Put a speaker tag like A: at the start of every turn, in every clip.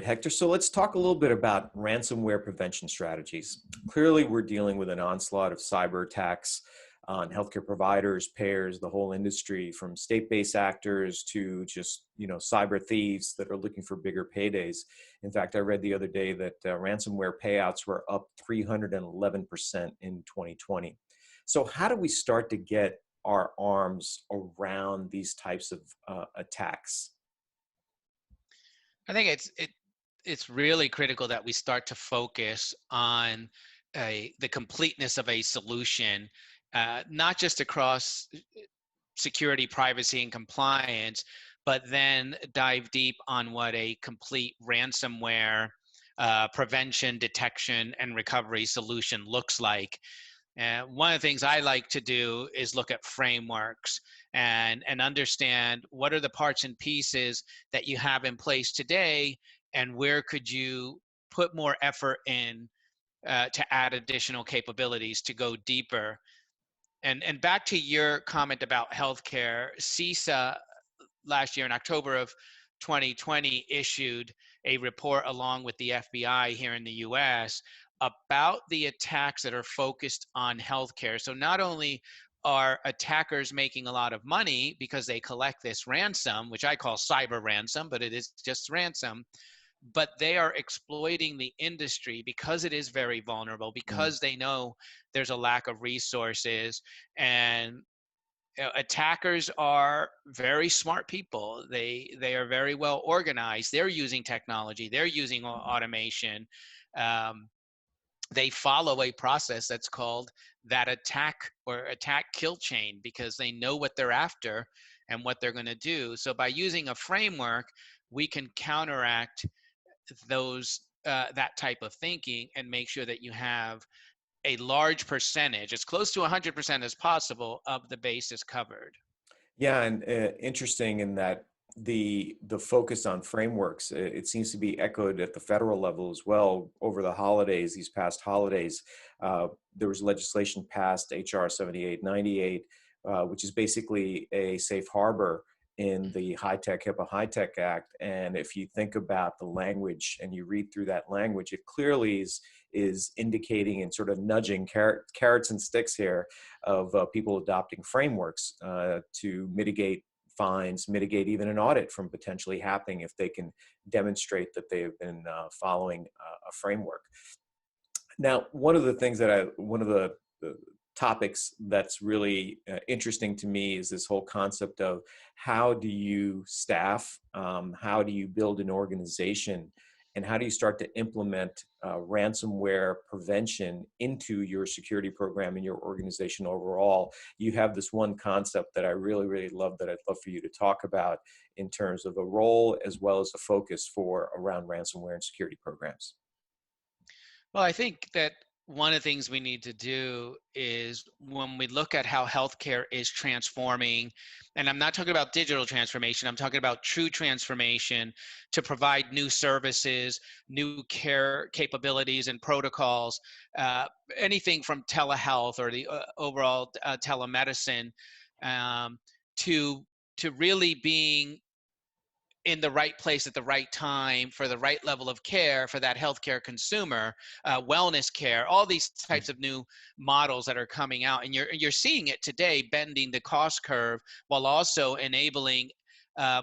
A: Hector. So let's talk a little bit about ransomware prevention strategies. Clearly, we're dealing with an onslaught of cyber attacks on healthcare providers, payers, the whole industry, from state-based actors to just cyber thieves that are looking for bigger paydays. In fact, I read the other day that ransomware payouts were up 311% in 2020. So how do we start to get our arms around these types of attacks?
B: I think it's really critical that we start to focus on the completeness of a solution, not just across security, privacy, and compliance, but then dive deep on what a complete ransomware prevention, detection, and recovery solution looks like. One of the things I like to do is look at frameworks and understand what are the parts and pieces that you have in place today, and where could you put more effort in to add additional capabilities to go deeper. And back to your comment about healthcare, CISA last year in October of 2020 issued a report along with the FBI here in the US about the attacks that are focused on healthcare. So not only are attackers making a lot of money because they collect this ransom, which I call cyber ransom, but it is just ransom, but they are exploiting the industry because it is very vulnerable, because they know there's a lack of resources. And attackers are very smart people. They are very well organized. They're using technology. They're using automation. They follow a process that's called that attack kill chain, because they know what they're after and what they're going to do. So by using a framework, we can counteract those that type of thinking and make sure that you have a large percentage, as close to 100% as possible, of the bases covered.
A: Yeah, and interesting in that the focus on frameworks, it seems to be echoed at the federal level as well. Over the holidays, these past holidays, there was legislation passed, HR 7898, which is basically a safe harbor in the HIPAA High-Tech Act. And if you think about the language and you read through that language, it clearly is indicating and sort of nudging carrots and sticks here of people adopting frameworks to mitigate fines, mitigate even an audit from potentially happening if they can demonstrate that they have been following a framework. Now, one of the topics that's really interesting to me is this whole concept of how do you staff, how do you build an organization, and how do you start to implement ransomware prevention into your security program and your organization overall. You have this one concept that I really, really love that I'd love for you to talk about in terms of a role as well as a focus for around ransomware and security programs.
B: Well, I think that one of the things we need to do is, when we look at how healthcare is transforming, and I'm not talking about digital transformation, I'm talking about true transformation to provide new services, new care capabilities and protocols, anything from telehealth or the overall telemedicine, to really being in the right place at the right time for the right level of care for that healthcare consumer, wellness care, all these types of new models that are coming out. And you're seeing it today, bending the cost curve while also enabling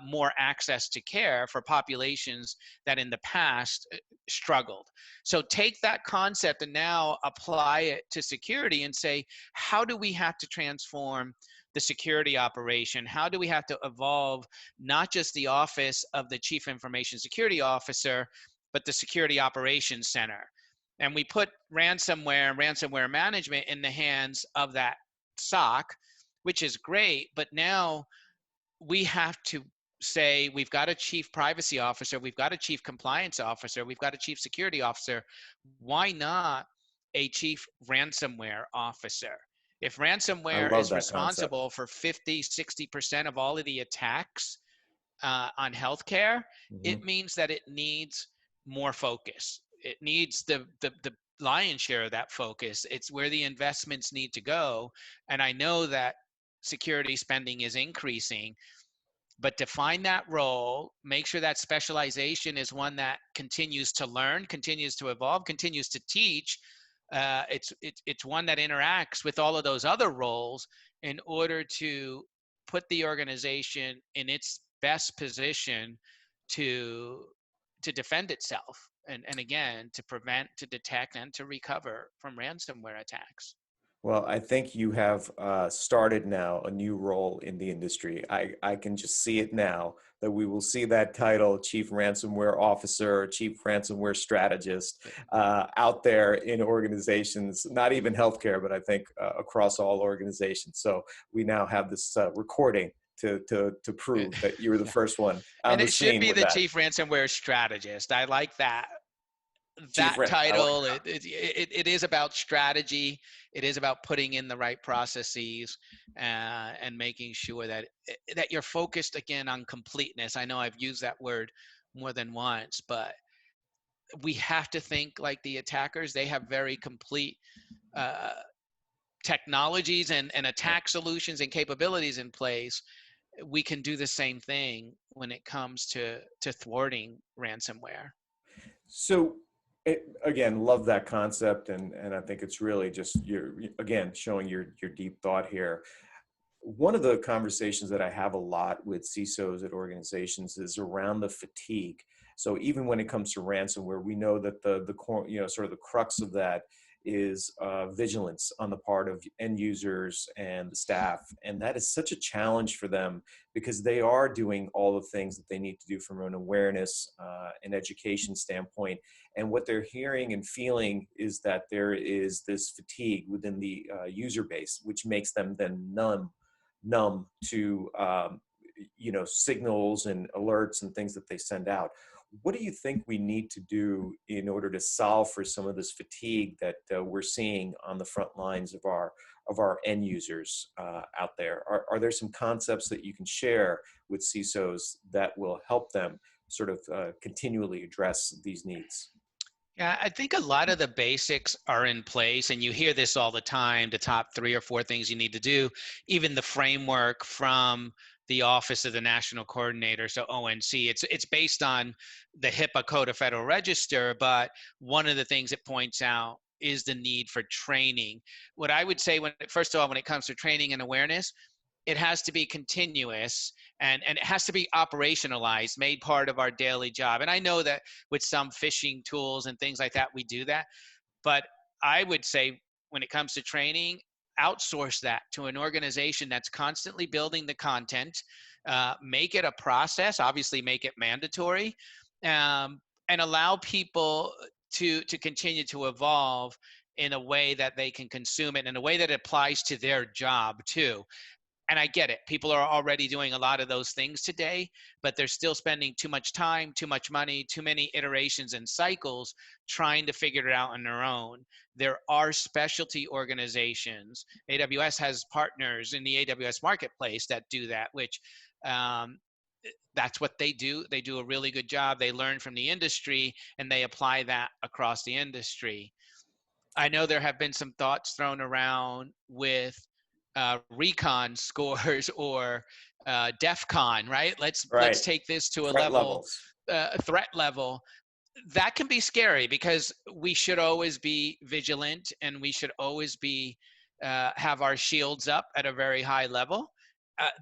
B: more access to care for populations that in the past struggled. So take that concept and now apply it to security and say, how do we have to transform the security operation? How do we have to evolve not just the office of the Chief Information Security Officer, but the Security Operations Center? And we put ransomware and ransomware management in the hands of that SOC, which is great, but now we have to say, we've got a chief privacy officer, we've got a chief compliance officer, we've got a chief security officer. Why not a chief ransomware officer? If
A: I
B: ransomware
A: love
B: is
A: that concept.
B: responsible for 50–60% of all of the attacks on healthcare, it means that it needs more focus. It needs the lion's share of that focus. It's where the investments need to go. And I know that security spending is increasing, but define that role, make sure that specialization is one that continues to learn, continues to evolve, continues to teach. It's one that interacts with all of those other roles in order to put the organization in its best position to defend itself, and again, to prevent, to detect, and to recover from ransomware attacks.
A: Well, I think you have started now a new role in the industry. I can just see it now that we will see that title, Chief Ransomware Officer, Chief Ransomware Strategist, out there in organizations, not even healthcare, but I think across all organizations. So we now have this recording to prove that you were the
B: Yeah.
A: first one on
B: And
A: the
B: it should
A: scene
B: be
A: with
B: the
A: that.
B: Chief Ransomware Strategist. I like that.
A: Chief,
B: That
A: I like
B: title, it is about strategy. It is about putting in the right processes, and making sure that that you're focused again on completeness. I know I've used that word more than once, but we have to think like the attackers. They have very complete uh, technologies and
A: that.
B: attack solutions and capabilities in place. We can do the same thing when it comes to thwarting ransomware.
A: So again, love that concept, and I think it's really just you're again showing your deep thought here. One of the conversations that I have a lot with CISOs at organizations is around the fatigue. So even when it comes to ransomware, we know that the core, sort of the crux of that is vigilance on the part of end users and the staff, and that is such a challenge for them because they are doing all the things that they need to do from an awareness and education standpoint. And what they're hearing and feeling is that there is this fatigue within the user base, which makes them then numb to signals and alerts and things that they send out. What do you think we need to do in order to solve for some of this fatigue that we're seeing on the front lines of our end users out there? Are there some concepts that you can share with CISOs that will help them sort of continually address these needs?
B: Yeah, I think a lot of the basics are in place, and you hear this all the time, the top 3 or 4 things you need to do, even the framework from the Office of the National Coordinator, so ONC. It's based on the HIPAA Code of Federal Register, but one of the things it points out is the need for training. What I would say, first of all, when it comes to training and awareness, it has to be continuous, and it has to be operationalized, made part of our daily job. And I know that with some phishing tools and things like that, we do that. But I would say when it comes to training, outsource that to an organization that's constantly building the content, make it a process, obviously make it mandatory, and allow people to continue to evolve in a way that they can consume it, in a way that applies to their job too. And I get it. People are already doing a lot of those things today, but they're still spending too much time, too much money, too many iterations and cycles trying to figure it out on their own. There are specialty organizations. AWS has partners in the AWS marketplace that do that, which um, that's what they do. They do a really good job. They learn from the industry and they apply that across the industry. I know there have been some thoughts thrown around with recon scores or DEF CON, right? Let's
A: Right.
B: take this to a
A: Threat
B: level,
A: levels.
B: threat level. That can be scary because we should always be vigilant, and we should always be have our shields up at a very high level.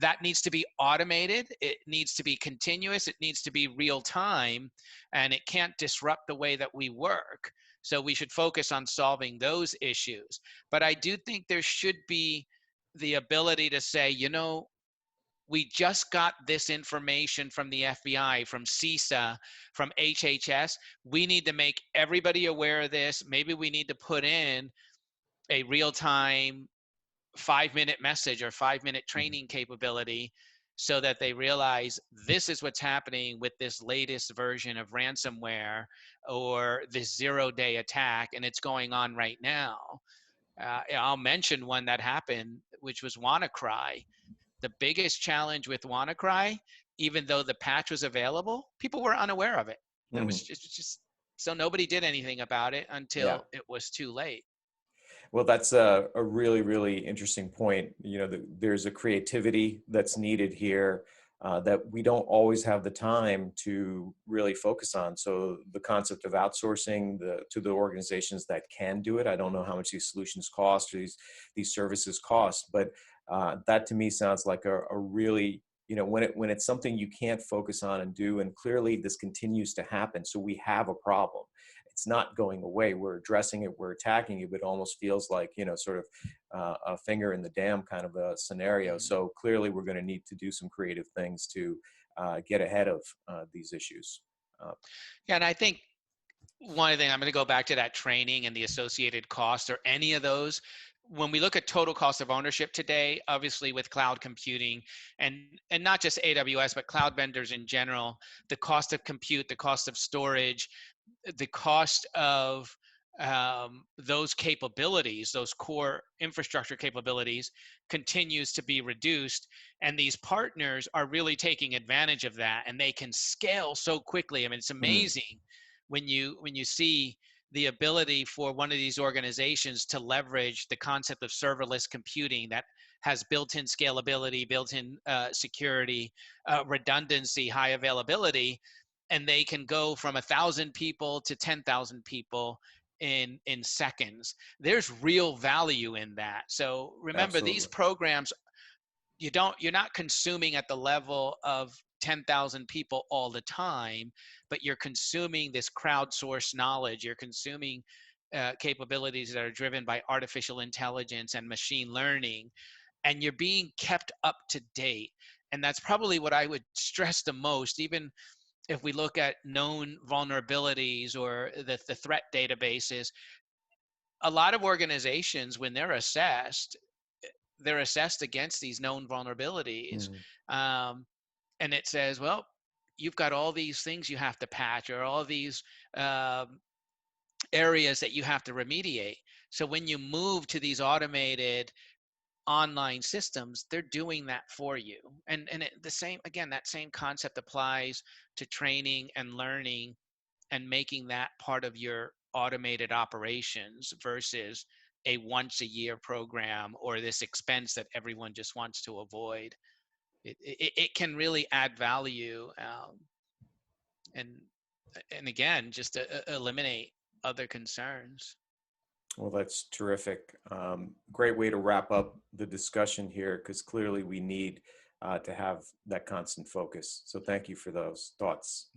B: That needs to be automated. It needs to be continuous. It needs to be real time, and it can't disrupt the way that we work. So we should focus on solving those issues. But I do think there should be the ability to say, we just got this information from the FBI, from CISA, from HHS. We need to make everybody aware of this. Maybe we need to put in a real-time 5-minute message or 5-minute
A: Mhm.
B: training capability so that they realize this is what's happening with this latest version of ransomware or this zero-day attack, and it's going on right now. I'll mention one that happened, which was Wannacry. The biggest challenge with Wannacry, even though the patch was available, people were unaware of it. It was
A: Mhm.
B: just so nobody did anything about it
A: Yeah.
B: until it was too late.
A: Well, that's a really, really interesting point. There's a creativity that's needed here. that we don't always have the time to really focus on. So the concept of outsourcing to the organizations that can do it, I don't know how much these solutions cost or these services cost, but that to me sounds like a really, when it's something you can't focus on and do, and clearly this continues to happen. So we have a problem. It's not going away. We're addressing it. We're attacking it. But it almost feels like, sort of a finger in the dam kind of a scenario.
B: Mhm.
A: So clearly we're going to need to do some creative things to get ahead of these issues. Uh,
B: Yeah, and I think one thing, I'm going to go back to that training and the associated cost or any of those. When we look at total cost of ownership today, obviously with cloud computing and not just AWS, but cloud vendors in general, the cost of compute, the cost of storage, the cost of those capabilities, those core infrastructure capabilities, continues to be reduced. And these partners are really taking advantage of that, and they can scale so quickly. I mean, it's
A: mm,
B: amazing when you see the ability for one of these organizations to leverage the concept of serverless computing that has built-in scalability, built-in security, redundancy, high availability, and they can go from 1,000 people to 10,000 people in seconds. There's real value in that. So remember, these
A: absolutely.
B: programs, you're not consuming at the level of 10,000 people all the time, but you're consuming this crowdsourced knowledge. You're consuming capabilities that are driven by artificial intelligence and machine learning, and you're being kept up to date. And that's probably what I would stress the most. Even if we look at known vulnerabilities or the threat databases, a lot of organizations, when they're assessed against these known vulnerabilities.
A: Mm,
B: Um, and it says, well, you've got all these things you have to patch or all these um, areas that you have to remediate. So when you move to these automated online systems, they're doing that for you. The same, again, that same concept applies to training and learning and making that part of your automated operations versus a once a year program or this expense that everyone just wants to avoid. It can really add value, and and again, just to eliminate other concerns.
A: well, that's terrific. Great way to wrap up the discussion here, because clearly we need to have that constant focus. So thank you for those thoughts.